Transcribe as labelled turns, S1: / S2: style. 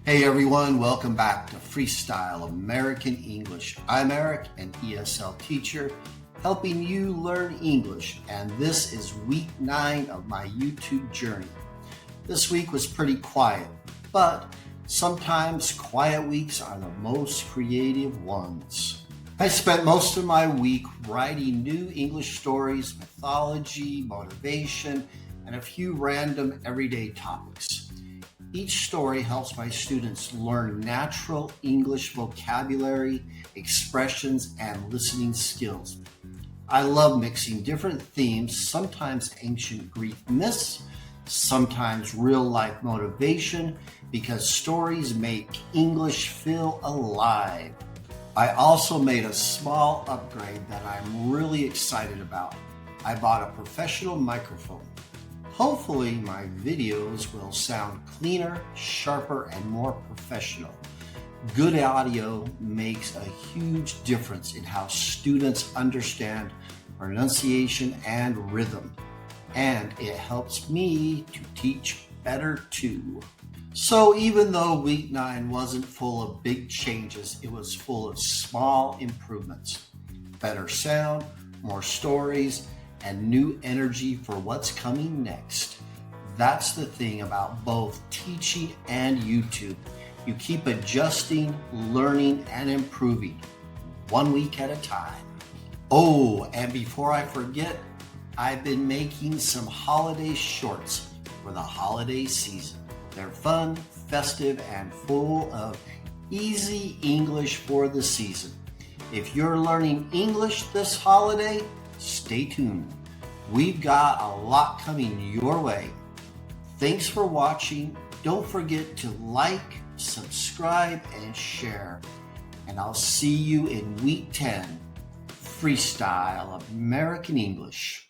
S1: Hey everyone, welcome back to Freestyle American English. I'm Eric, an ESL teacher, helping you learn English, and this is week 9 of my YouTube journey. This week was pretty quiet, but sometimes quiet weeks are the most creative ones. I spent most of my week writing new English stories, mythology, motivation, and a few random everyday topics. Each story helps my students learn natural English vocabulary, expressions, and listening skills. I love mixing different themes, sometimes ancient Greek myths, sometimes real-life motivation, because stories make English feel alive. I also made a small upgrade that I'm really excited about. I bought a professional microphone. Hopefully my videos will sound cleaner, sharper, and more professional. Good audio makes a huge difference in how students understand pronunciation and rhythm, and it helps me to teach better too. So even though week 9 wasn't full of big changes, it was full of small improvements. Better sound, more stories, and new energy for what's coming next. That's the thing about both teaching and YouTube. You keep adjusting, learning, and improving, one week at a time. Oh, and before I forget, I've been making some holiday shorts for the holiday season. They're fun, festive, and full of easy English for the season. If you're learning English this holiday, stay tuned. We've got a lot coming your way. Thanks for watching. Don't forget to like, subscribe, and share. And I'll see you in week 10, Freestyle American English.